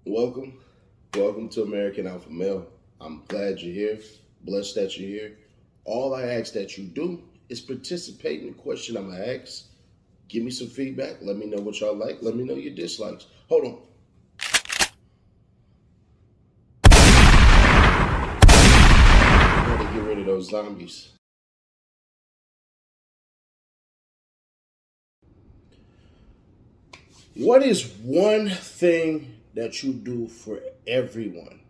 Welcome. Welcome to American Alpha Male. I'm glad you're here. Blessed that you're here. All I ask that you do is participate in the question I'm going to ask. Give me some feedback. Let me know what y'all like. Let me know your dislikes. Hold on. I got to get rid of those zombies. What is one thing that you do for everyone?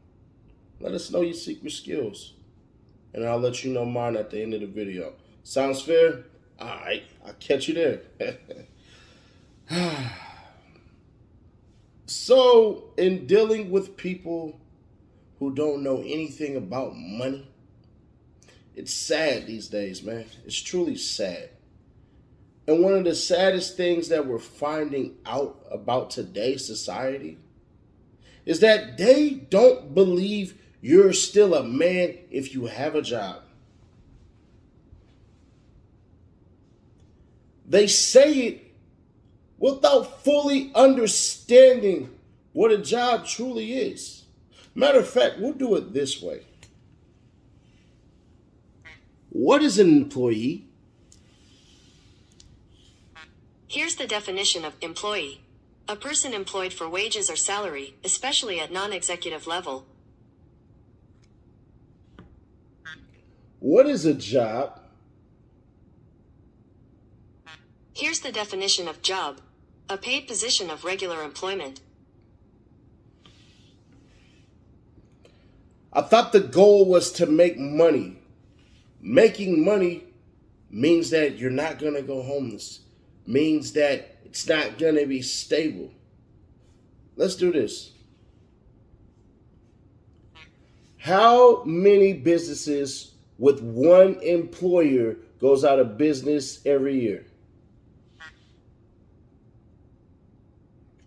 Let us know your secret skills, and I'll let you know mine at the end of the video. Sounds fair? All right, I'll catch you there. So, in dealing with people who don't know anything about money, it's sad these days, man. It's truly sad. And one of the saddest things that we're finding out about today's society is that they don't believe you're still a man if you have a job. They say it without fully understanding what a job truly is. Matter of fact, we'll do it this way. What is an employee? Here's the definition of employee. A person employed for wages or salary, especially at non-executive level. What is a job? Here's the definition of job. A paid position of regular employment. I thought the goal was to make money. Making money means that you're not going to go homeless. Means that it's not going to be stable. Let's do this. How many businesses with one employer goes out of business every year?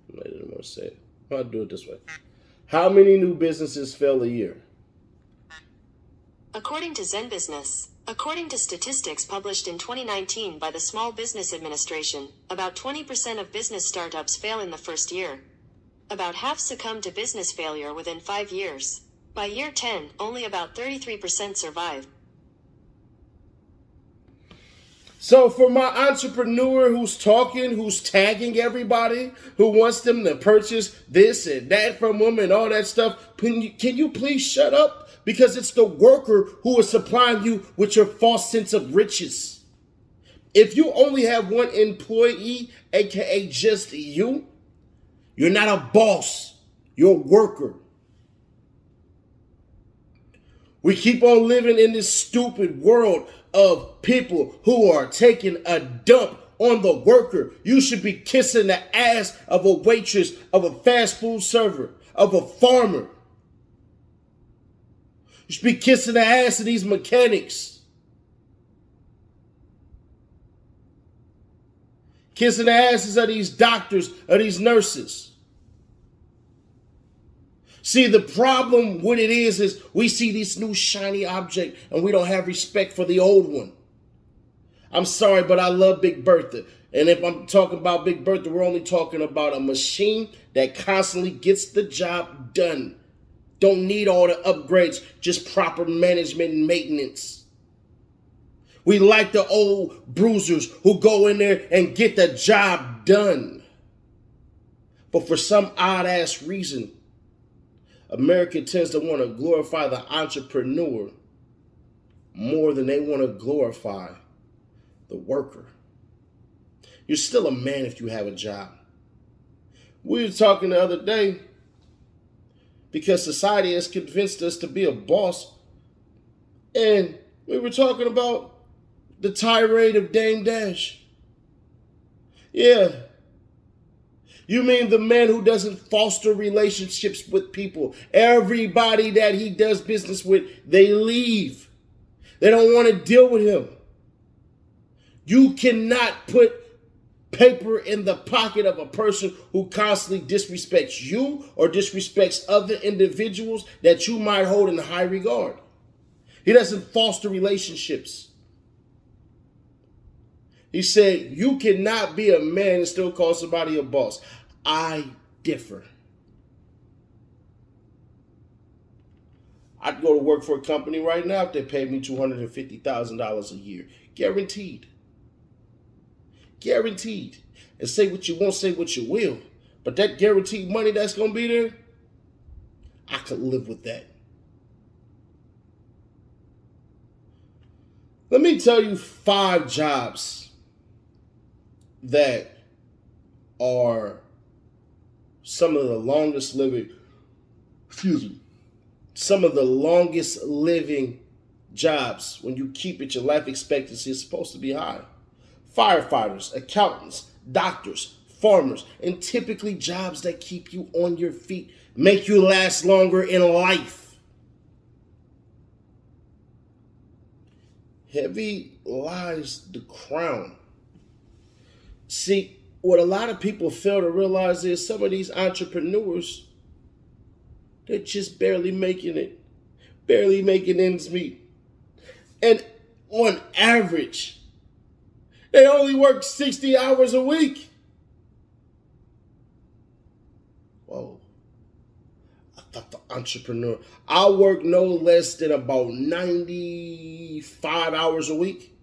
I didn't want to say it. I'll do it this way. How many new businesses fail a year? According to Zen Business, according to statistics published in 2019 by the Small Business Administration, about 20% of business startups fail in the first year. About half succumb to business failure within 5 years. By year 10, only about 33% survive. So for my entrepreneur who's talking, who's tagging everybody, who wants them to purchase this and that from them and all that stuff, can you please shut up? Because it's the worker who is supplying you with your false sense of riches. If you only have one employee, aka just you, you're not a boss. You're a worker. We keep on living in this stupid world of people who are taking a dump on the worker. You should be kissing the ass of a waitress, of a fast food server, of a farmer. You should be kissing the ass of these mechanics. Kissing the asses of these doctors, of these nurses. See, the problem with it is we see this new shiny object and we don't have respect for the old one. I'm sorry, but I love Big Bertha. And if I'm talking about Big Bertha, we're only talking about a machine that constantly gets the job done. Don't need all the upgrades, just proper management and maintenance. We like the old bruisers who go in there and get the job done. But for some odd-ass reason, America tends to want to glorify the entrepreneur more than they want to glorify the worker. You're still a man if you have a job. We were talking the other day because society has convinced us to be a boss, and we were talking about the tirade of Dame Dash. Yeah. You mean the man who doesn't foster relationships with people. Everybody that he does business with, they leave. They don't want to deal with him. You cannot put paper in the pocket of a person who constantly disrespects you or disrespects other individuals that you might hold in high regard. He doesn't foster relationships. He said, you cannot be a man and still call somebody a boss. I differ. I'd go to work for a company right now if they paid me $250,000 a year. Guaranteed. Guaranteed. And say what you won't, say what you will. But that guaranteed money that's going to be there, I could live with that. Let me tell you 5 jobs that are some of the longest living, some of the longest living jobs. When you keep it, your life expectancy is supposed to be high. Firefighters, accountants, doctors, farmers, and typically jobs that keep you on your feet, make you last longer in life. Heavy lies the crown. See, what a lot of people fail to realize is some of these entrepreneurs, they're just barely making it, barely making ends meet. And on average, they only work 60 hours a week. Whoa. I thought the entrepreneur, I work no less than about 95 hours a week.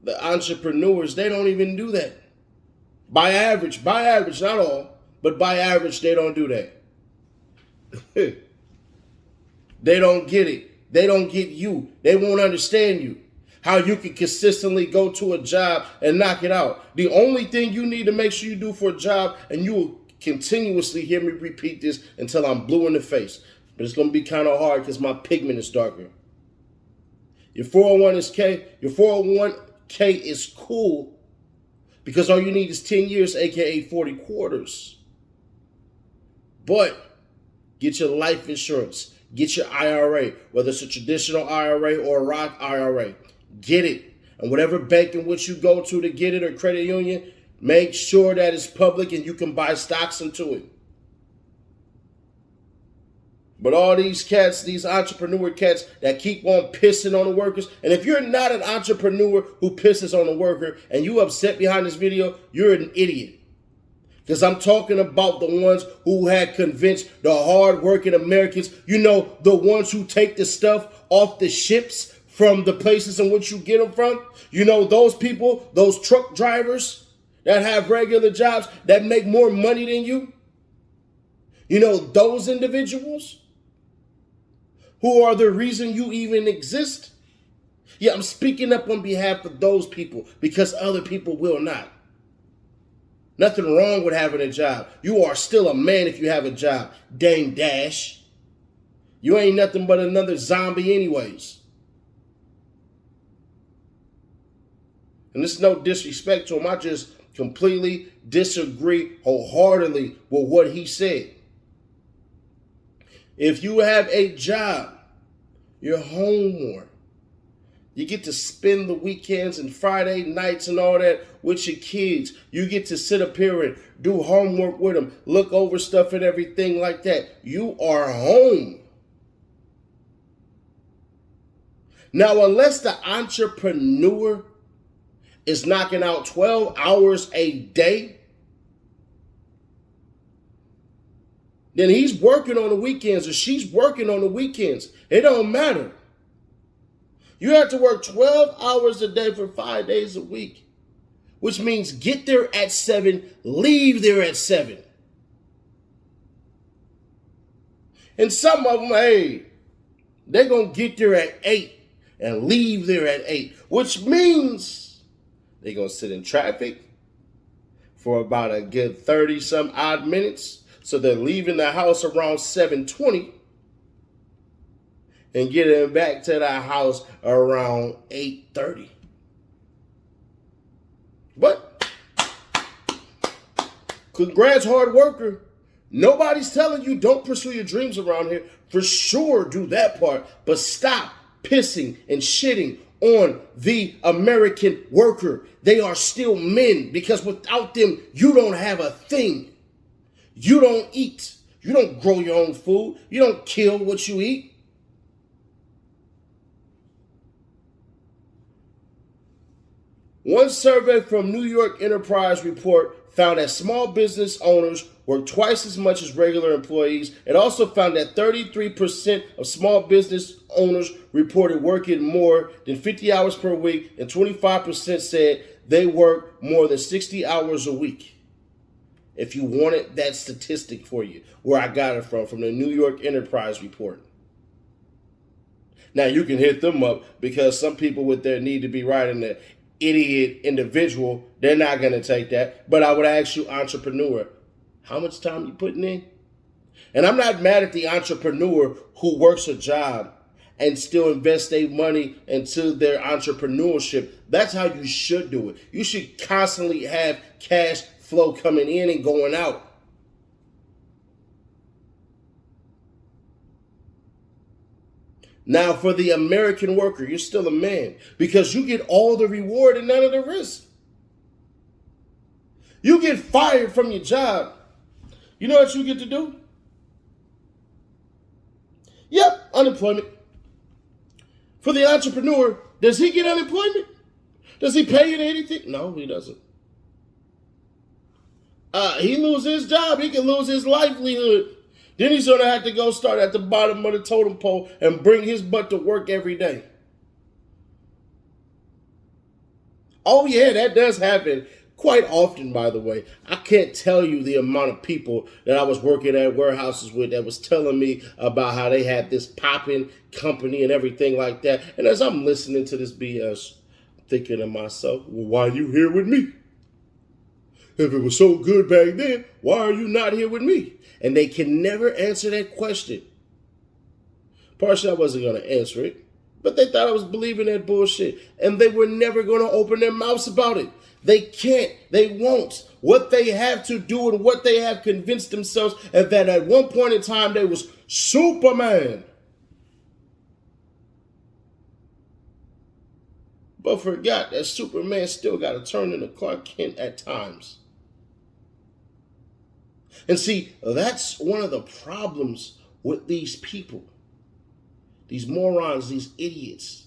The entrepreneurs, they don't even do that. By average, not all, but by average, they don't do that. They don't get it. They don't get you. They won't understand you. How you can consistently go to a job and knock it out. The only thing you need to make sure you do for a job, and you will continuously hear me repeat this until I'm blue in the face, but it's going to be kind of hard because my pigment is darker. Your 401k is cool because all you need is 10 years, aka 40 quarters. But get your life insurance, get your IRA, whether it's a traditional IRA or a Roth IRA. Get it. And whatever bank in which you go to get it, or credit union, make sure that it's public and you can buy stocks into it. But all these cats, these entrepreneur cats that keep on pissing on the workers, and if you're not an entrepreneur who pisses on the worker and you upset behind this video, you're an idiot. Because I'm talking about the ones who had convinced the hard-working Americans, the ones who take the stuff off the ships from the places in which you get them from. Those people, those truck drivers that have regular jobs that make more money than you. Those individuals who are the reason you even exist. Yeah, I'm speaking up on behalf of those people because other people will not. Nothing wrong with having a job. You are still a man if you have a job. Dame Dash. You ain't nothing but another zombie anyways. And this is no disrespect to him. I just completely disagree wholeheartedly with what he said. If you have a job, you're home more. You get to spend the weekends and Friday nights and all that with your kids. You get to sit up here and do homework with them, look over stuff and everything like that. You are home. Now, unless the entrepreneur is knocking out 12 hours a day, then he's working on the weekends or she's working on the weekends. It don't matter. You have to work 12 hours a day for 5 days a week, which means get there at 7, leave there at 7. And some of them, they're going to get there at 8 and leave there at 8, which means they're going to sit in traffic for about a good 30-some odd minutes. So they're leaving the house around 7:20 and getting back to the house around 8:30. But congrats, hard worker. Nobody's telling you don't pursue your dreams around here. For sure, do that part. But stop pissing and shitting on the American worker. They are still men, because without them, you don't have a thing. You don't eat. You don't grow your own food. You don't kill what you eat. One survey from New York Enterprise Report found that small business owners work twice as much as regular employees. It also found that 33% of small business owners reported working more than 50 hours per week, and 25% said they work more than 60 hours a week. If you wanted that statistic for you, where I got it from the New York Enterprise Report. Now, you can hit them up because some people with their need to be right and the idiot individual, they're not going to take that. But I would ask you, entrepreneur, how much time you putting in? And I'm not mad at the entrepreneur who works a job and still invests their money into their entrepreneurship. That's how you should do it. You should constantly have cash flow coming in and going out. Now, for the American worker, you're still a man because you get all the reward and none of the risk. You get fired from your job. You know what you get to do? Yep, unemployment. For the entrepreneur, does he get unemployment? Does he pay you anything? No, he doesn't. He loses his job. He can lose his livelihood. Then he's going to have to go start at the bottom of the totem pole and bring his butt to work every day. Oh, yeah, that does happen quite often, by the way. I can't tell you the amount of people that I was working at warehouses with that was telling me about how they had this popping company and everything like that. And as I'm listening to this BS, I'm thinking to myself, well, why are you here with me? If it was so good back then, why are you not here with me? And they can never answer that question. Partially, I wasn't going to answer it, but they thought I was believing that bullshit. And they were never going to open their mouths about it. They can't. They won't. What they have to do and what they have convinced themselves is that at one point in time, they was Superman. But forgot that Superman still got to turn into Clark Kent at times. And see, that's one of the problems with these people. These morons, these idiots.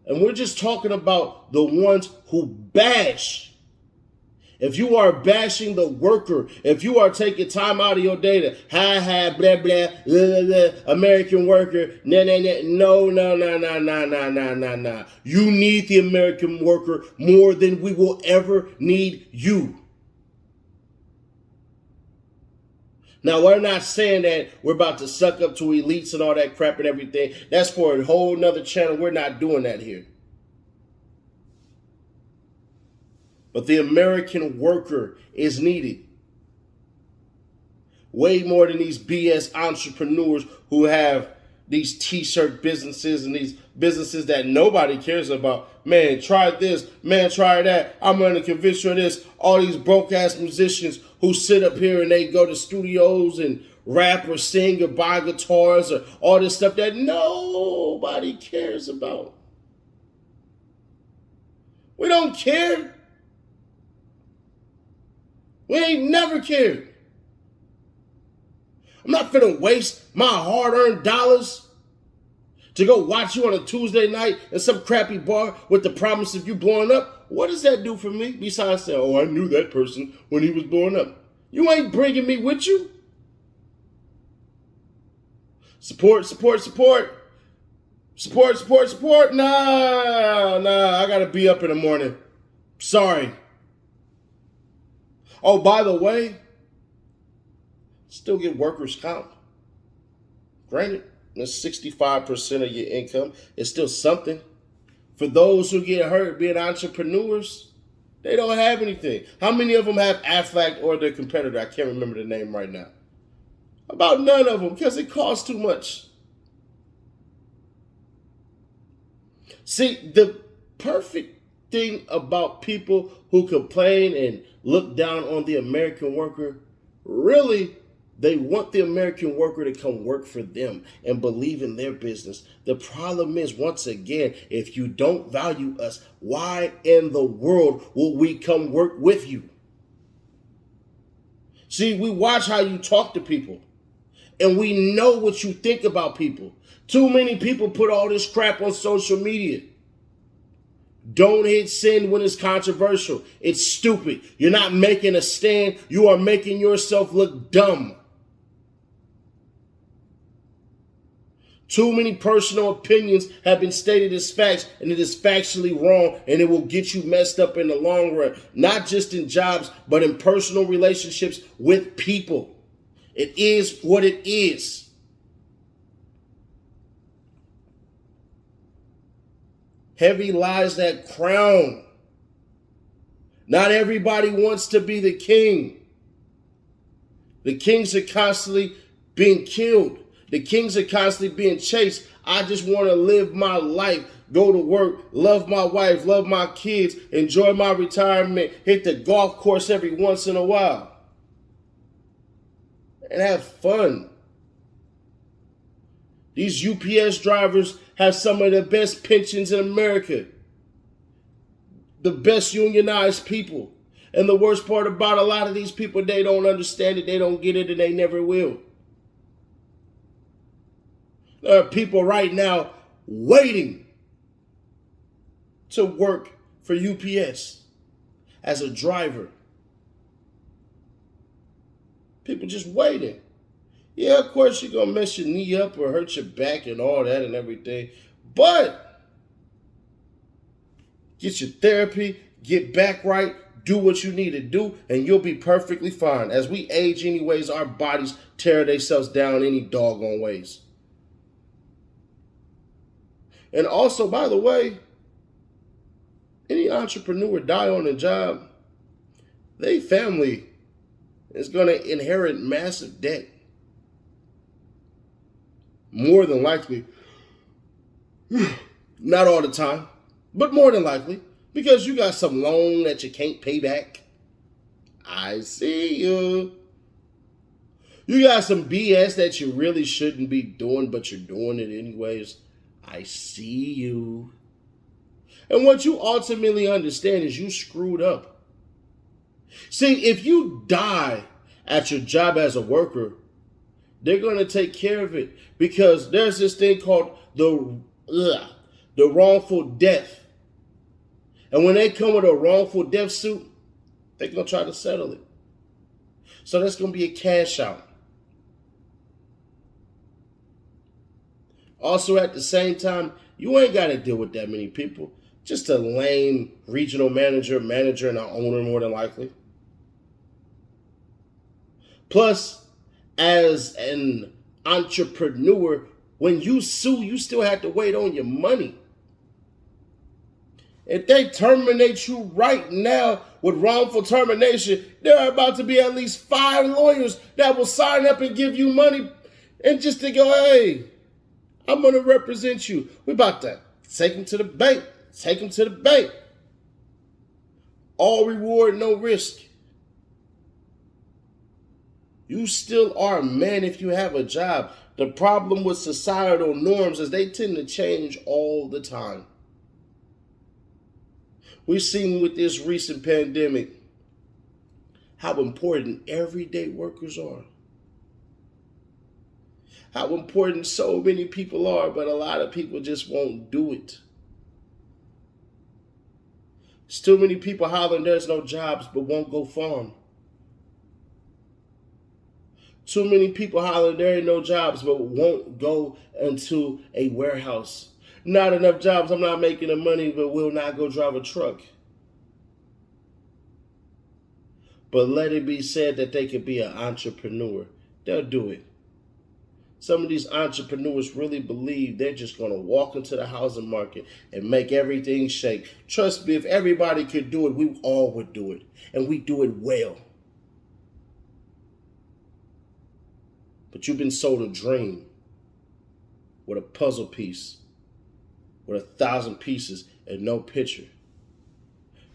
And we're just talking about the ones who bash. If you are bashing the worker, if you are taking time out of your day to blah, blah, blah, blah, American worker, no. You need the American worker more than we will ever need you. Now, we're not saying that we're about to suck up to elites and all that crap and everything. That's for a whole nother channel. We're not doing that here. But the American worker is needed. Way more than these BS entrepreneurs who have these t-shirt businesses and these businesses that nobody cares about. Man, try this. Man, try that. I'm going to convince you of this. All these broke-ass musicians who sit up here and they go to studios and rap or sing or buy guitars or all this stuff that nobody cares about. We don't care. We ain't never cared. I'm not finna waste my hard-earned dollars to go watch you on a Tuesday night in some crappy bar with the promise of you blowing up. What does that do for me besides saying, oh, I knew that person when he was blowing up? You ain't bringing me with you. Support. Nah, I gotta be up in the morning. Sorry. Oh, by the way, still get workers' comp. Granted, that's 65% of your income. It's still something. For those who get hurt being entrepreneurs, they don't have anything. How many of them have Aflac or their competitor? I can't remember the name right now. About none of them, because it costs too much. See, the perfect thing about people who complain and look down on the American worker, really, they want the American worker to come work for them and believe in their business. The problem is, once again, if you don't value us, why in the world will we come work with you? See, we watch how you talk to people, and we know what you think about people. Too many people put all this crap on social media. Don't hit send when it's controversial. It's stupid. You're not making a stand. You are making yourself look dumb. Too many personal opinions have been stated as facts, and it is factually wrong, and it will get you messed up in the long run. Not just in jobs, but in personal relationships with people. It is what it is. Heavy lies that crown. Not everybody wants to be the king. The kings are constantly being killed. The kings are constantly being chased. I just want to live my life, go to work, love my wife, love my kids, enjoy my retirement, hit the golf course every once in a while, and have fun. These UPS drivers have some of the best pensions in America, the best unionized people. And the worst part about a lot of these people, they don't understand it, they don't get it, and they never will. There are people right now waiting to work for UPS as a driver. People just waiting. Yeah, of course you're going to mess your knee up or hurt your back and all that and everything. But get your therapy, get back right, do what you need to do, and you'll be perfectly fine. As we age anyways, our bodies tear themselves down any doggone ways. And also, by the way, any entrepreneur die on the job, their family is going to inherit massive debt. More than likely. Not all the time, but more than likely. Because you got some loan that you can't pay back. I see you. You got some BS that you really shouldn't be doing, but you're doing it anyways. I see you. And what you ultimately understand is you screwed up. See, if you die at your job as a worker, they're going to take care of it because there's this thing called the wrongful death. And when they come with a wrongful death suit, they're going to try to settle it. So that's going to be a cash out. Also, at the same time, you ain't got to deal with that many people. Just a lame regional manager, and an owner more than likely. Plus, as an entrepreneur, when you sue, you still have to wait on your money. If they terminate you right now with wrongful termination, there are about to be at least 5 lawyers that will sign up and give you money and just to go, hey, I'm going to represent you. We're about to take them to the bank. Take them to the bank. All reward, no risk. You still are a man if you have a job. The problem with societal norms is they tend to change all the time. We've seen with this recent pandemic how important everyday workers are. How important so many people are, but a lot of people just won't do it. There's too many people hollering there's no jobs but won't go farm. Too many people hollering there ain't no jobs but won't go into a warehouse. Not enough jobs, I'm not making the money but will not go drive a truck. But let it be said that they could be an entrepreneur. They'll do it. Some of these entrepreneurs really believe they're just going to walk into the housing market and make everything shake. Trust me, if everybody could do it, we all would do it. And we do it well. But you've been sold a dream with a puzzle piece, with 1,000 pieces and no picture.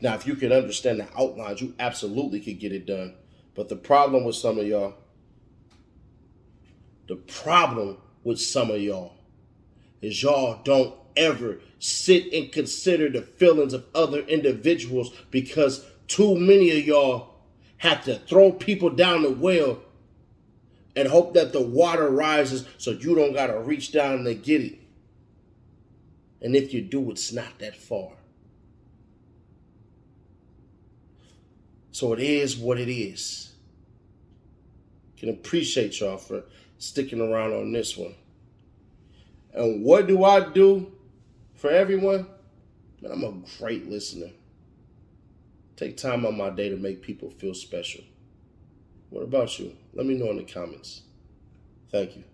Now, if you can understand the outlines, you absolutely could get it done. But the problem with some of y'all is y'all don't ever sit and consider the feelings of other individuals because too many of y'all have to throw people down the well and hope that the water rises so you don't got to reach down and get it. And if you do, it's not that far. So it is what it is. Can appreciate y'all for sticking around on this one. And what do I do for everyone? Man, I'm a great listener. Take time on my day to make people feel special. What about you? Let me know in the comments. Thank you.